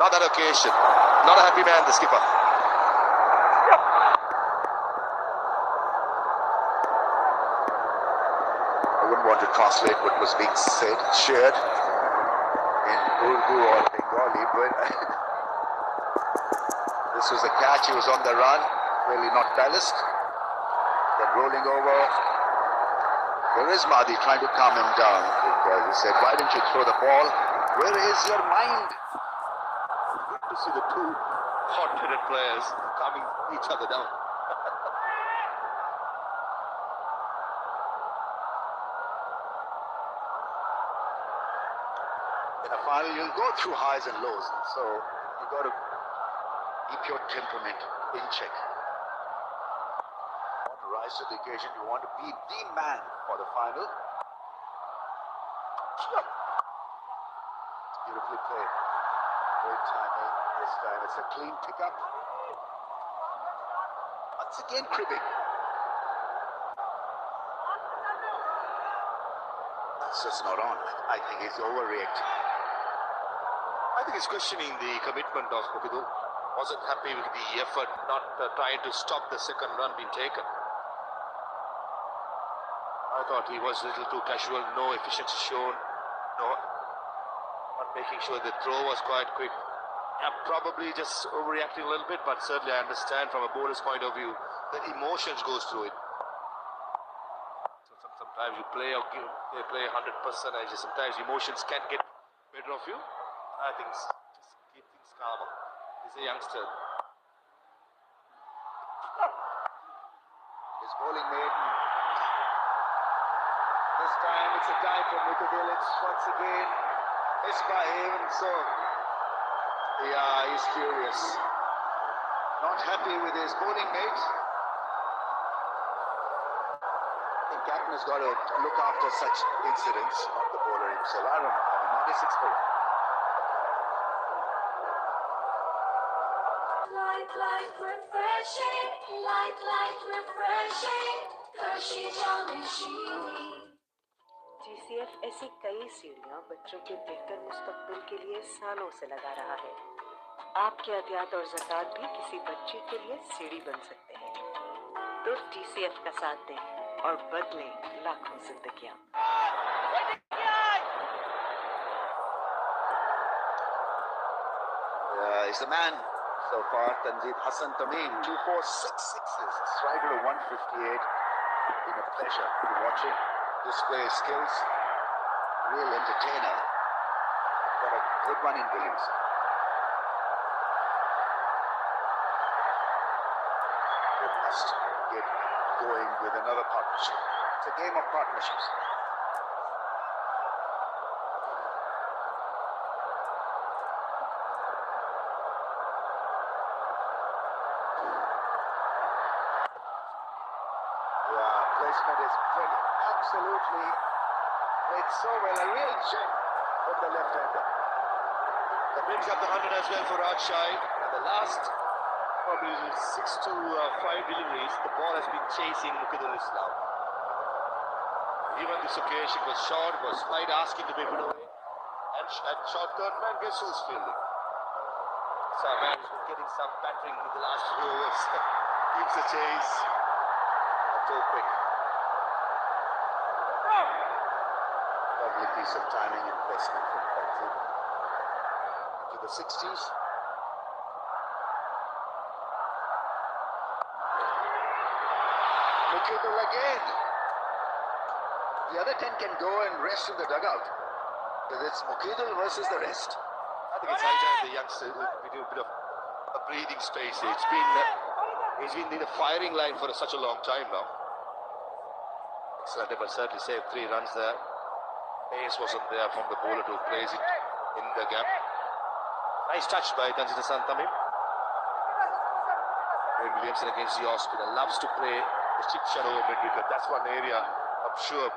Not that occasion. Not a happy man, the skipper. I wouldn't want to translate what was being said, shared in Urdu or Bengali, but this was a catch. He was on the run, really not balanced. Then rolling over. There is Mahdi trying to calm him down because he said, why didn't you throw the ball? Where is your mind? Good to see the two hot-headed players calming each other down. In a final, you'll go through highs and lows, and so you've got to keep your temperament in check. You want to rise to the occasion, you want to be the man for the final. Beautifully played. Great timing. This time it's a clean pickup. Once again, cribbing. That's just not on. I think he's overreacting. I think he's questioning the commitment of Mukhidul. Wasn't happy with the effort, not trying to stop the second run being taken. I thought he was a little too casual, no efficiency shown, not making sure the throw was quite quick. Yeah, probably just overreacting a little bit, but certainly I understand from a bowler's point of view, the emotions goes through it. So sometimes you play 100%, and sometimes emotions can get better of you. I think just keep things calmer. He's a youngster. His bowling maiden. This time it's a dive from Mukhidul. It's once again missed by him, so yeah, he's furious. Not happy with his bowling mate. I think captain has got to look after such incidents, not the bowler himself. I don't know. I'm not a six-bowler. Light, refreshing. Light, refreshing. Hershey, Jam-e-Sheeny. GCF ऐसी कई सीढ़ियां बच्चों के बेहतर मुस्तकबिल के लिए सालों से लगा रहा है। आपके अतियात और ज़कात भी किसी बच्चे के लिए सीढ़ी बन सकते हैं। तो GCF का साथ दें और बदलें लाखों जिंदगियां। He's the man so far. Tanzid Hassan Tamim, 2, 4, 6 sixes, strider of 158. Been a pleasure to watch him display his skills. Real entertainer. Got a good one in Williamson. It must get going with another partnership. It's a game of partnerships. Placement is brilliant. Absolutely played so well. A real gem from the left-hander. That brings up the 100 as well for Rajshai. And the last probably 6 to 5 deliveries, the ball has been chasing Mukhidul Islam. Even this occasion was short, was wide, asking to be put away. And short third man, guess who's fielding? So man has been getting some battering in the last few overs. Keeps the chase. Not so quick. Lovely piece of timing and placement from Tanzid. To the 60s. Mukhidul again. The other 10 can go and rest in the dugout. Because it's Mukhidul versus the rest. I think it's high time the youngster we do a bit of a breathing space. He's been in the firing line for such a long time now. Excellent effort, certainly saved 3 runs there. Pace wasn't there from the bowler to place it in the gap. Nice touch by Tanzid Hassan Tamim. Williamson against the off-spinner loves to play the chip shot over mid-wicket. That's one area I'm sure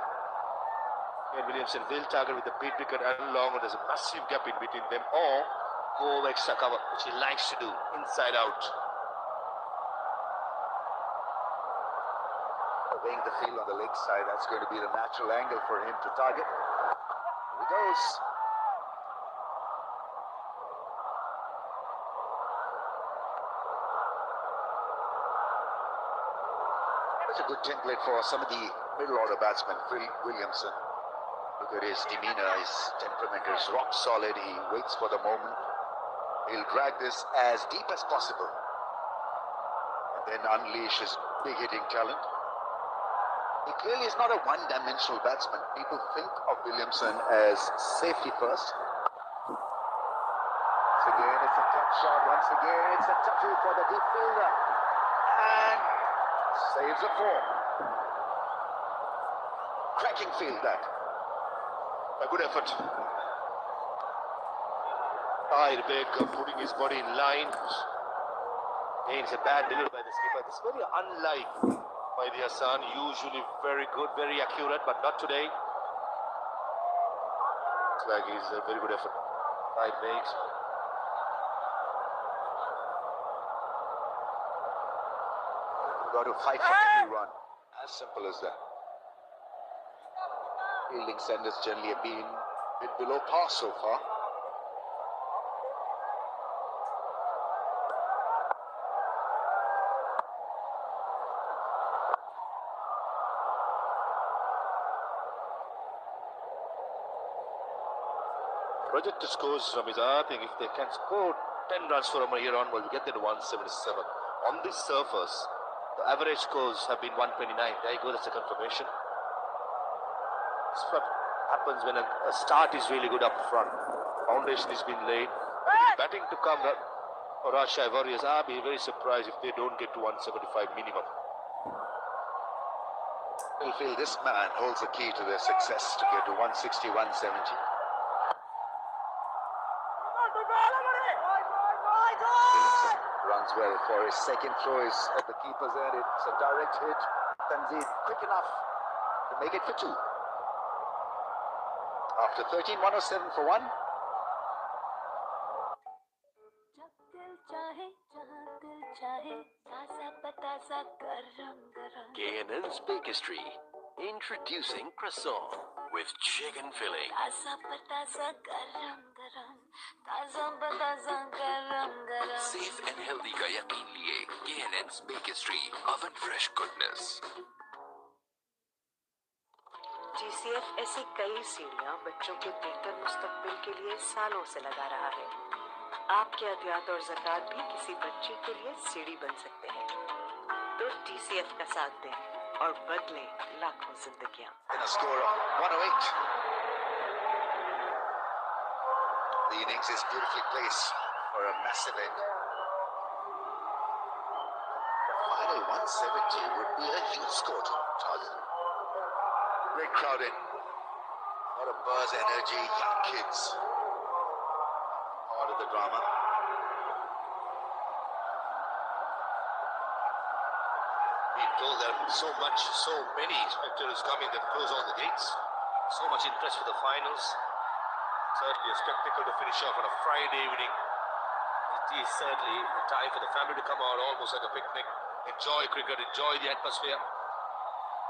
Williamson will target with the mid-wicket and long, and there's a massive gap in between them, or go over extra cover, which he likes to do, inside out. Surveying the field on the leg side, that's going to be the natural angle for him to target. Here he goes. Such a good template for some of the middle order batsmen. Phil Williamson. Look at his demeanor, his temperament is rock solid. He waits for the moment. He'll drag this as deep as possible and then unleash his big hitting talent. He clearly is not a one-dimensional batsman. People think of Williamson as safety first. Once again, it's a tough shot. Once again, it's a toughie for the deep fielder. And saves a four. Cracking field that. A good effort. Tahir Beg putting his body in line. Again, it's a bad delivery by the skipper. It's very unlike Mahdi Hassan. Usually very good, very accurate, but not today. Looks like he's a very good effort. Tahir Beg. Got to fight for every run. As simple as that. Fielding centers generally have been a bit below par so far. Projected scores from his, I think if they can score 10 runs from here on, we'll get them to 177. On this surface, the average scores have been 129. There you go, that's a confirmation. That's what happens when a start is really good up front. Foundation has been laid. Batting to come for Rajshahi Warriors, I'll be very surprised if they don't get to 175 minimum. I feel this man holds the key to their success to get to 160, 170. Williamson runs well for his second throw is at the keeper's end. It's a direct hit. Tanzid quick enough to make it for two. After 13, 107 for one. K&N's Bakery introducing croissant with chicken filling. Safe and healthy का यकीन लिए K&N's Bakery, oven fresh goodness. GCF ऐसी कई सीढ़ियां बच्चों के बेहतर मुस्तकबिल के लिए सालों से लगा रहा है। आपके अतियात और ज़कात भी किसी बच्चे के लिए सीढ़ी बन सकते हैं। तो TCF का साथ दें और बदलें लाखों जिंदगियां। In a score of 108. The innings is beautifully placed for a massive end. The final 170 would be a huge score to target. Great crowded. A lot of buzz, energy, young kids. Part of the drama. Being told that so many spectators coming, they've closed all the gates. So much interest for the finals. Certainly a spectacle to finish off on a Friday evening. It is certainly a time for the family to come out, almost like a picnic. Enjoy cricket, enjoy the atmosphere.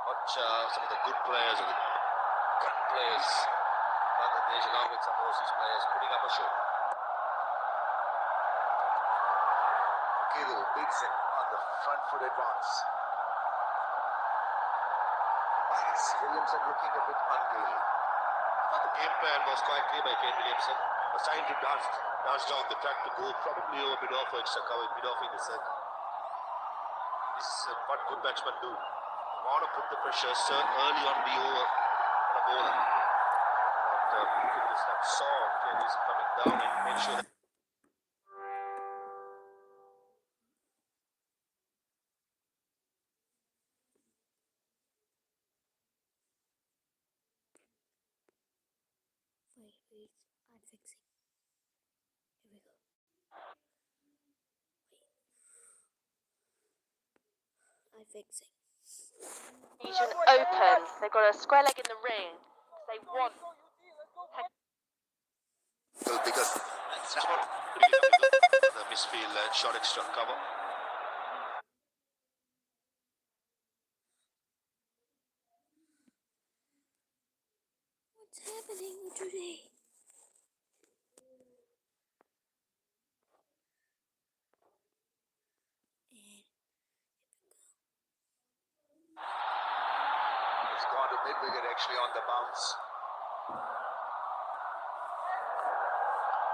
Watch some of the good players and the gun players, Bangladesh along with some overseas players putting up a show. Kidu beats it on the front foot advance. Williamson looking a bit ungainly. I thought the game plan was quite clear by Kane Williamson. Was trying to dance down the track to go probably over mid-off or extra cover, mid-off in the circle. This is what good batsmen do. They want to put the pressure early on the over on a bowler. But you can just have saw Kenny's coming down and make sure that Wait, I'm fixing. Here we go. I'm fixing. Asian Open. They've got a square leg in the ring. They want. because that's what the misfield shot extra cover. What's happening today? And Mid-wicket actually on the bounce.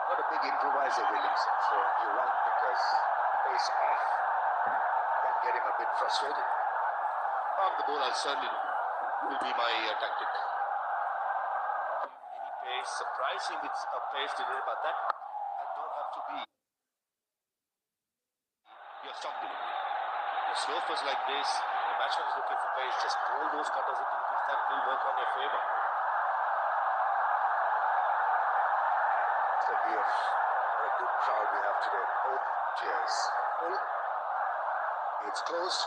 Not a big improviser, Williamson, so you're right, because pace off can get him a bit frustrated. On the ball, I'll certainly will be my tactic. Any pace, surprising it's a pace delivery, but that don't have to be your stop delivery. The slow first like this, the batsman is looking for pace, just roll those cutters into the pitch, that will work on your favour. The view of what a good crowd we have today. Both cheers. Full. It's closed.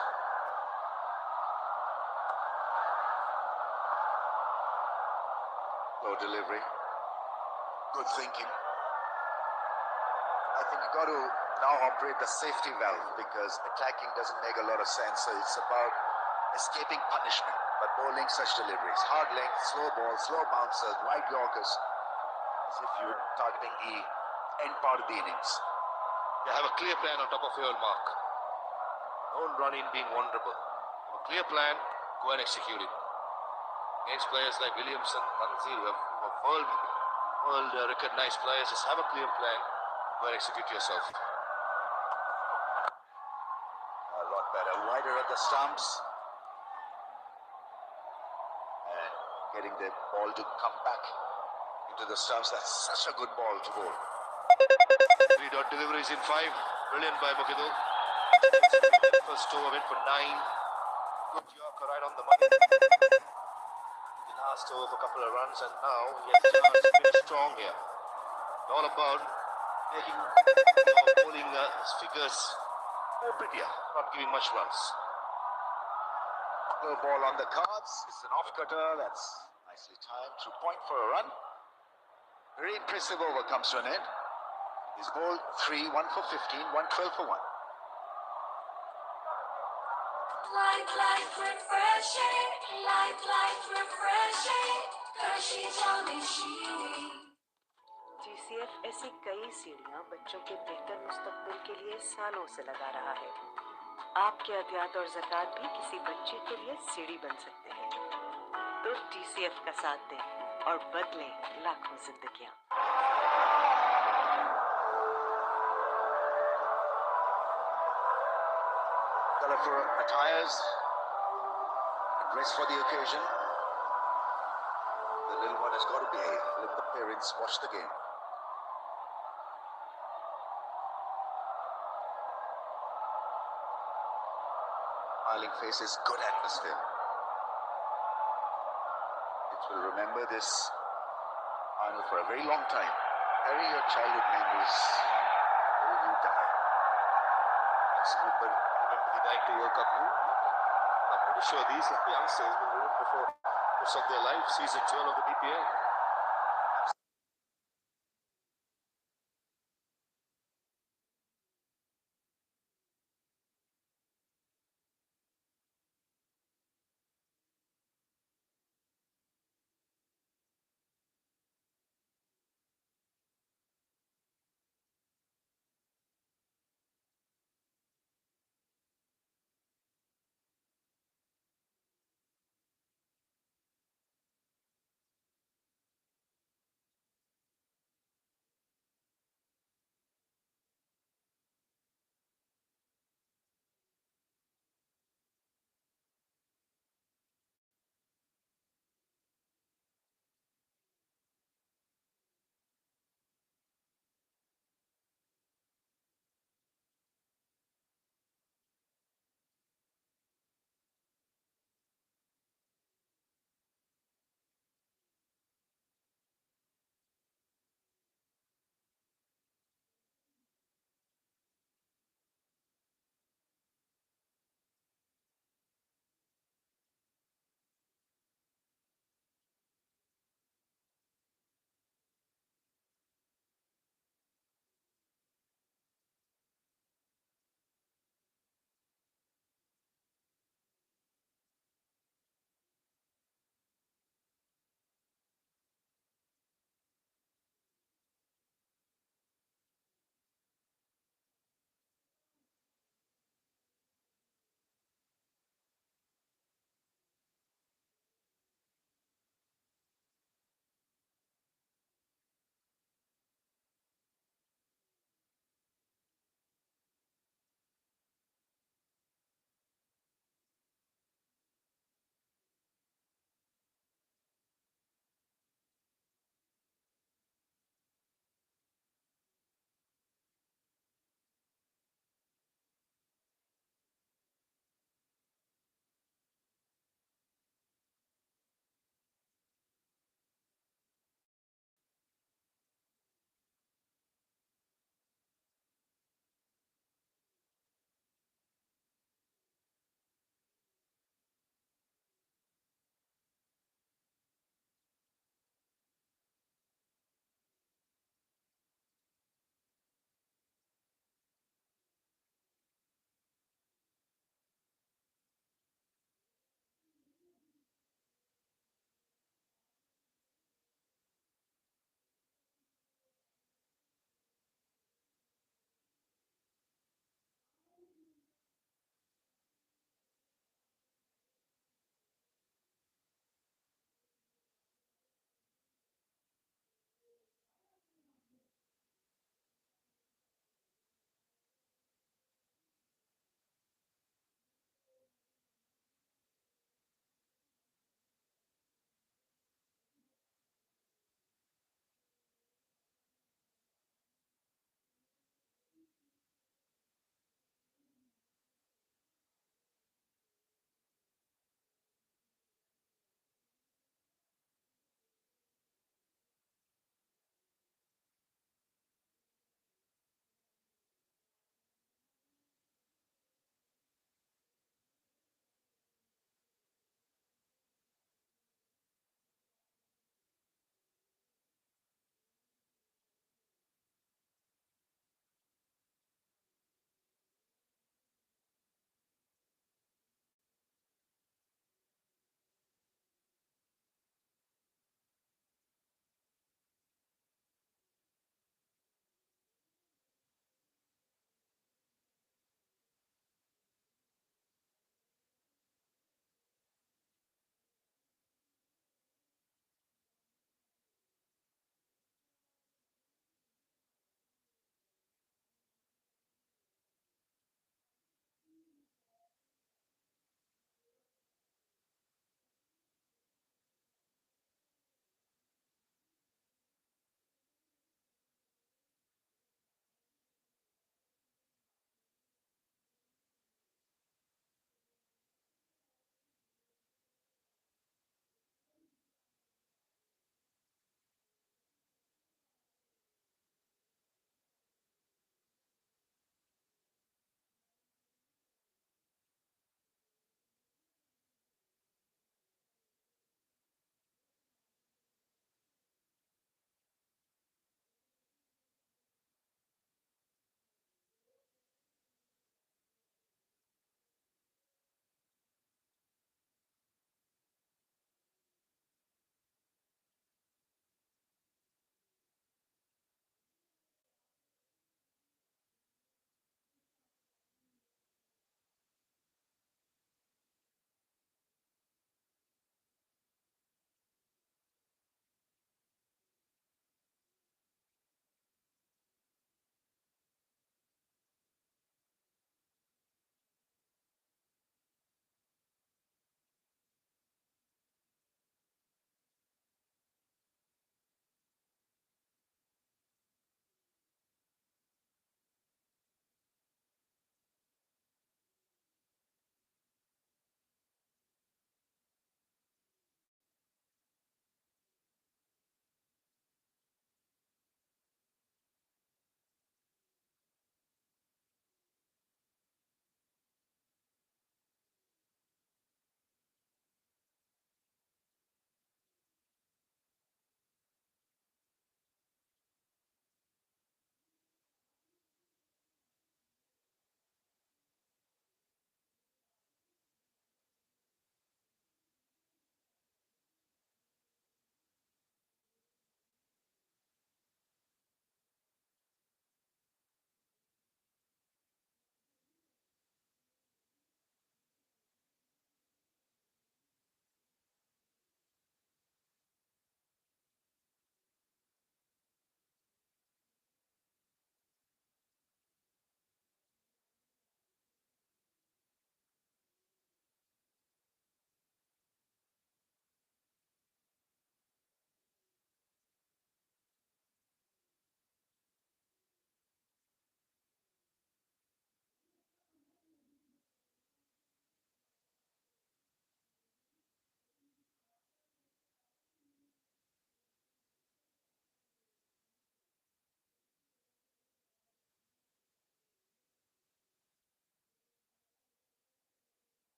Low delivery. Good thinking. I think you've got to now operate the safety valve because attacking doesn't make a lot of sense. So it's about escaping punishment. But bowling such deliveries. Hard length, slow ball, slow bouncers, wide yorkers. As if you were targeting the end part of the innings. You have a clear plan on top of your mark. Don't run in being vulnerable. Have a clear plan, go and execute it. Against players like Williamson, Tanzil, who are world recognized players, just have a clear plan, go and execute yourself. A lot better, wider at the stumps. And getting the ball to come back into the stumps. That's such a good ball to bowl. 3-dot deliveries in 5. Brilliant by Mukido. First over went for 9. Good Yorker right on the money. The last over for a couple of runs, and now he has a chance to finish strong here. All about making bowling his figures more prettier, not giving much runs. Low ball on the cards. It's an off cutter. That's nicely timed. Through point for a run. Very impressive over comes to an end. He's bowled 3, 1 for 15, 112 for 1. Light, refreshing. Light, refreshing. Hershey, Jolly Sheen. GCF ऐसी कई सीढ़ियां बच्चों के बेहतर मुस्तकबिल के लिए सालों से लगा रहा है। आपके अतियात और ज़कात भी किसी बच्चे के लिए सीढ़ी बन सकते हैं। तो GCF का साथ दें और बदलें लाखों जिंदगियां। Colourful attires, dress for the occasion. The little one has got to behave. Let the parents watch the game. Smiling faces, good atmosphere. It will remember this final for a very long time. Bury your childhood memories till you die. Let's remember the 90 World Cup. I'm pretty sure these youngsters will remember for most of their life, season 12 of the BPL.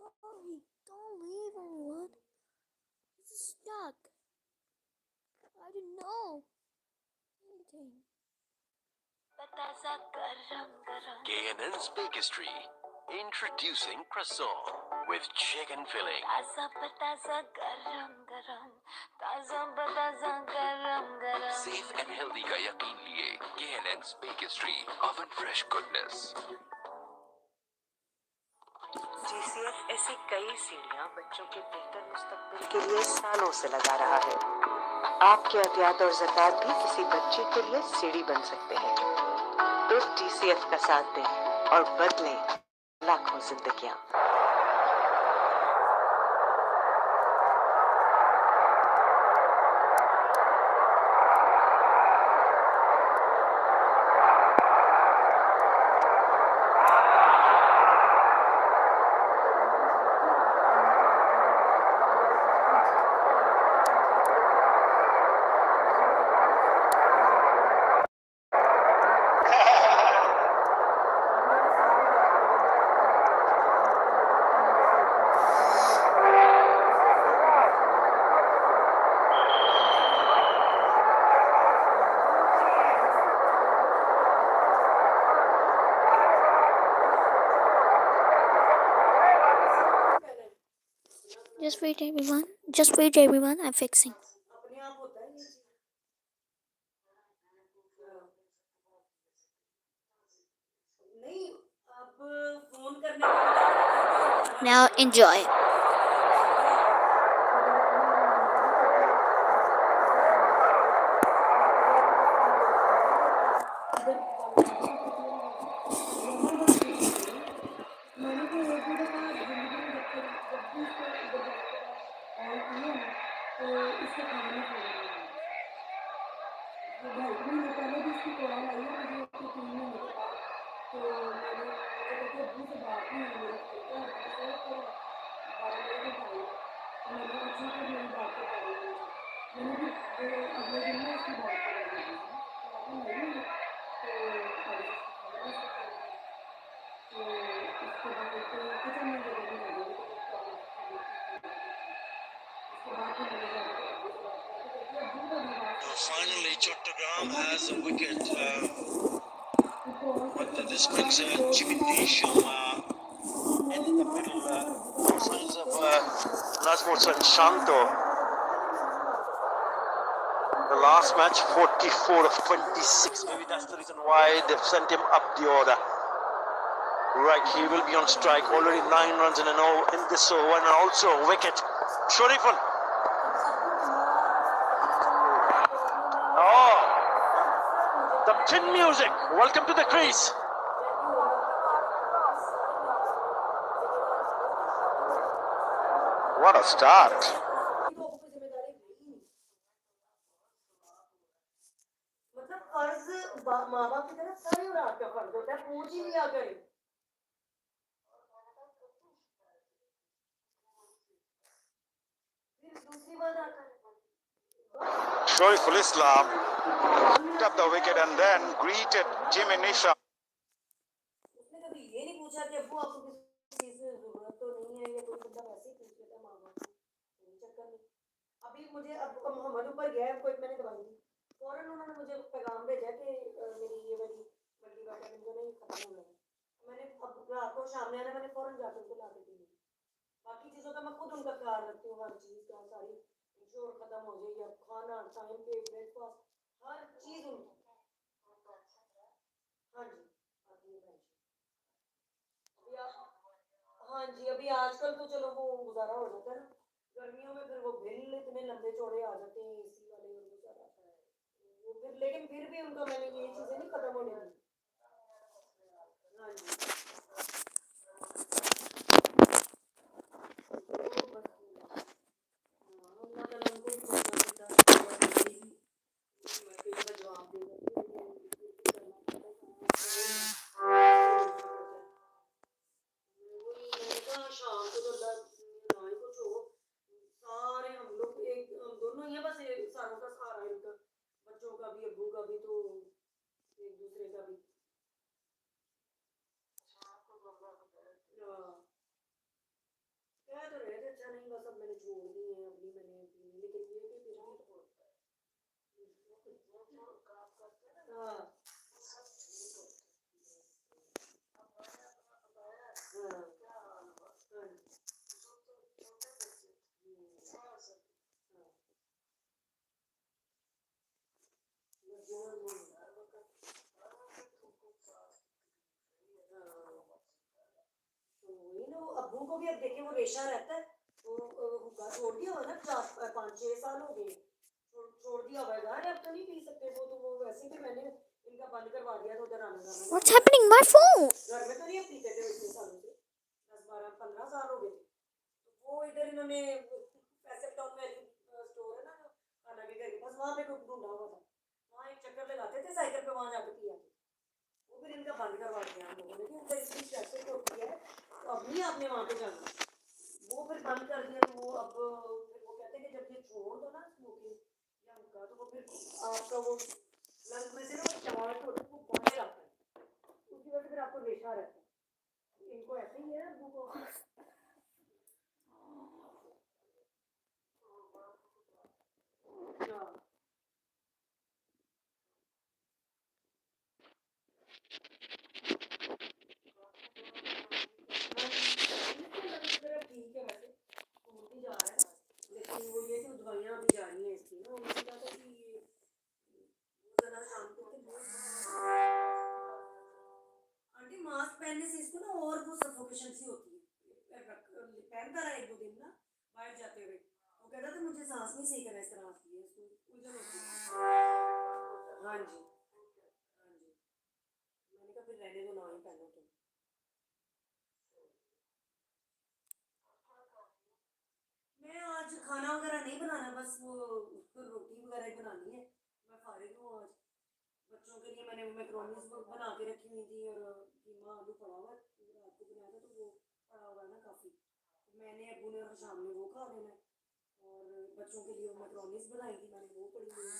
Hurry, don't leave everyone. This is stuck. I don't know anything. Bataza garam garam. K&N's Bakery. Introducing croissant with chicken filling. Taza bataza garam garam. Taza bataza garam garam. Safe and healthy का यकीन लिए K&N's Bakery. Oven fresh goodness. GCF ऐसी कई सीढ़ियां बच्चों के बेहतर मुस्तकबिल के लिए सालों से लगा रहा है। आपके अतियात और ज़कात भी किसी बच्चे के लिए सीढ़ी बन सकते हैं। तो GCF का साथ दें और बदलें लाखों जिंदगियां। Just wait, everyone. Just wait, everyone. I'm fixing. Now enjoy. Finally, Chattogram has a wicket. But this brings Jimmy Neesham in the middle. Signs of Nazmur and Shanto. The last match, 44 of 26. Maybe that's the reason why they've sent him up the order. Right, he will be on strike. Already 9 runs in this over, and also a wicket. Sharifan. Oh, the tin music. Welcome to the crease. What a start. माँ बाप की तरफ सारे उड़ा के फर्ज होता है पूछ ही लिया करें फिर दूसरी बात आता है Shariful Islam picked up the wicket and then greeted Jimmy Neesham. उसने कभी ये नहीं पूछा कि अब्बू आपको किसी चीज की जरूरत तो नहीं है या कोई बंदा वैसे ही पूछ लेता माँ बाप कोई चक्कर नहीं अभी मुझे अब मोहम्मद ऊपर गया है कोई मैंने दवाई दी फौरन उन्होंने मुझे पैगाम भेजा कि मेरी ये वाली मल्टीविटामिन जो नहीं खत्म हो गई मैंने अब रात को शाम में आना मैंने फौरन जाकर उनको ला दी थी बाकी चीज़ों का मैं खुद उनका ख्याल रखती हूँ हर चीज़ का सारी इंश्योर खत्म हो जाए या खाना टाइम पे ब्रेकफास्ट हर चीज़ उनकी हाँ जी आती है पेंशन हाँ जी अभी आजकल तो चलो वो गुजारा हो जाता है ना गर्मियों में फिर वो बिल इतने लंबे चौड़े आ जाते हैं एसी वाले और गुजारा वो फिर लेकिन फिर भी उनका मैंने ये चीज़ें नहीं खत्म होने दी हाँ जी दोनों ही बस सारों का सहारा है बच्चों का भी अब्बू का भी तो एक दूसरे का भी अब्बू को भी अब देखे वो रेशा रहता है, तो हुक्का छोड़ दिया होगा ना, 4 5 6 साल हो गए, छोड़ दिया होगा यार, अब तो नहीं पी सकते वो, तो वो वैसे भी मैंने इनका बंद करवा दिया था उधर आना जाना। What's happening? My phone! घर में तो नहीं अब पीते थे इतने सालों से, 10 12 15 साल हो गए थे। तो वो इधर इन्होंने पैसे टाउन में स्टोर है ना जो खाना के घर के पास, वहाँ पे कुछ ढूंढा हुआ था, वहाँ एक चक्कर लगाते थे साइकिल पे, वहाँ जाके पिया, वो फिर इनका बंद करवा दिया हम लोगों ने कि उधर इतनी ट्रैफिक होती है, तो अब नहीं आपने वहाँ पे जाना, वो फिर बंद कर दिया। तो वो अब फिर वो कहते हैं कि जब ये छोड़ दो ना स्मोकिंग या हुक्का, तो वो फिर आपका वो लंग में से ना चमाट होता है वो बढ़ने लगता है, उसकी वजह से फिर आपको रेशा रहता है। इनको ऐसे ही है अब्बू को। हाँ ठीक है, वैसे होती जा रहा है, लेकिन वो ये कि दवाइयाँ अभी जा रही हैं इसकी ना, उन्होंने कहा था कि ये ज़रा शाम को आंटी मास्क पहनने से इसको ना और वो सफोकेशन सी होती है, पहनता रहा 1 2 दिन ना बाहर जाते हुए, वो कहता था मुझे सांस नहीं सही करना, इस तरह आती है इसको, उलझन होती है। हाँ जी, हाँ जी, मैंने कहा फिर रहने दो, ना ही पहनो तुम। मैं आज खाना वगैरह नहीं बनाना, बस वो रोटी वगैरह ही बनानी है, मैं फारिग हूँ आज। बच्चों के लिए मैंने मैक्रोनीज बना के रखी हुई थी, और कीमा आलू पड़ा हुआ है, रात को बनाया था तो वो पड़ा हुआ है ना काफ़ी, तो मैंने अब्बू ने और शाम में वो खा लेना है, और बच्चों के लिए मैक्रोनीज बनाई थी मैंने, वो पड़ी हुई है,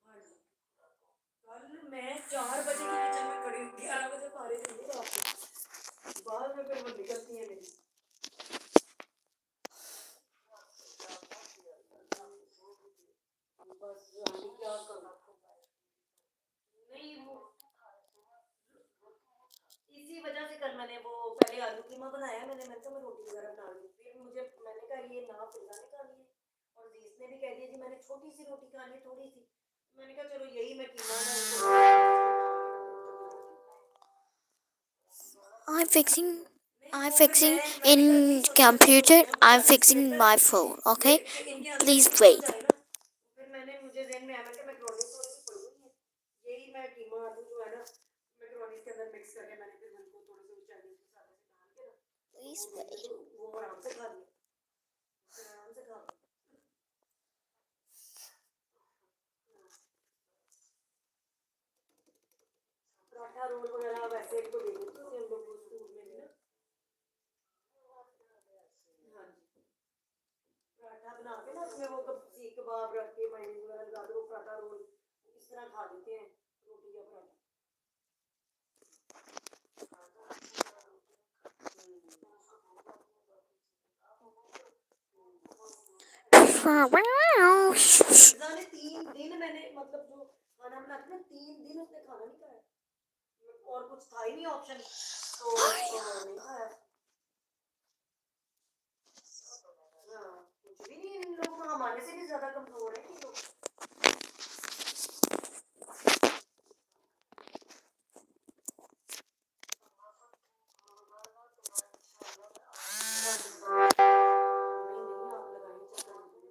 हाँ जी। कल मैं 4 बजे की किचन में खड़ी हूँ, 11 बजे फारिग हुई रात को, बाद में फिर वो निकलती है मेरी। बस आंटी क्या करूँ, नहीं वो इसी वजह से कल मैंने वो पहले आलू कीमा बनाया, मैंने कहा मैं रोटी वगैरह बना लूँ, फिर मुझे मैंने कहा ये ना फिजा ने खानी है, और जीस ने भी कह दिया जी मैंने छोटी सी रोटी खानी है, थोड़ी सी, मैंने कहा चलो यही मैं कीमा ना I'm fixing. नहीं I'm वो फिर fixing मैं भी कल यही in सोचा था कि computer. रोटियां I'm बना लूँ, fixing बेटर my phone. ये Okay, कि इनके अंदर please मिक्स हो wait. जाए ना, फिर मैंने मुझे जहन में आया, मैं मैक्रोनी थोड़ी सी पड़ी हुई है, यही मैं कीमा आलू जो है ना मैक्रोनी के अंदर मिक्स करके, मैंने फिर उनको थोड़े से चाइनीज मसाले से डाल के ना, तो Please वो रोटी wait. तो वो आराम से खा लिया, फिर आराम से खा लिया। पराठा रोल वगैरह वैसे एक तो दे देते थे हम लोग को स्कूल में भी ना, हाँ जी, पराठा बना के ना उसमें वो सीख कबाब रख के मायोनीज वगैरह लगा के वो पराठा रोल इस तरह खा लेते हैं, रोटी या पराठा। मिर्जा ने 3 दिन मैंने मतलब जो खाना बनाते ना 3 दिन उसने खाना नहीं खाया, और कुछ था ही नहीं ऑप्शन, तो नहीं खाया। हाँ कुछ भी नहीं, इन लोग हमारे से भी ज्यादा कमजोर है ये लोग। नहीं नहीं आप लगाइए चक्कर मुझे।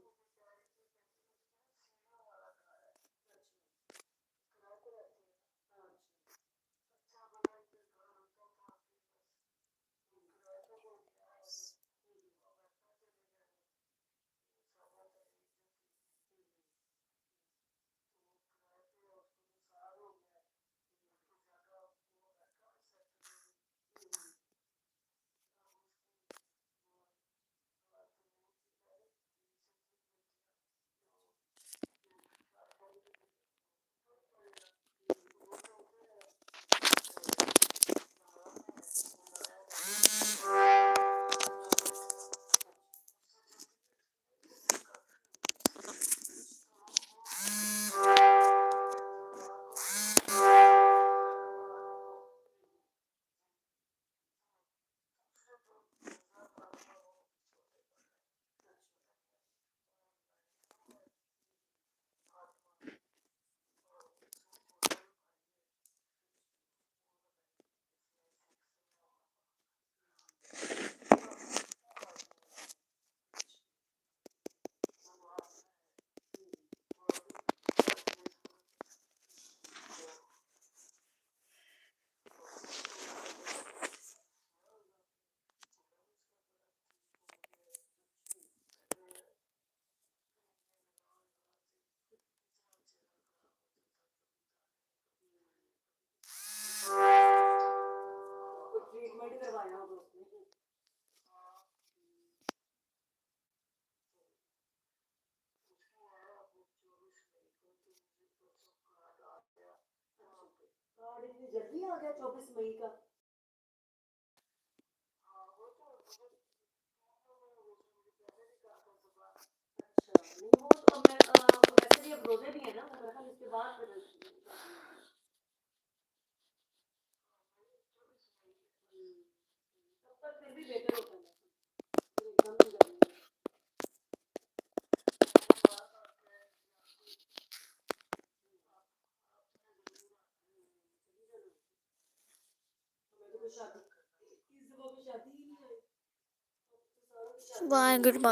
और इतनी जल्दी आ गया 24 मई का। अच्छा नहीं वो तो मैं वैसे भी अब रोजे भी है ना मेरे ख्याल इसके बाद फिर तब तक फिर भी बेटर होता है फिर एकदम नहीं गर्मी है। हमें तो कोई शादी इस दफा कोई शादी ही नहीं आई। अब तो सारों की शादी Bye. Goodbye.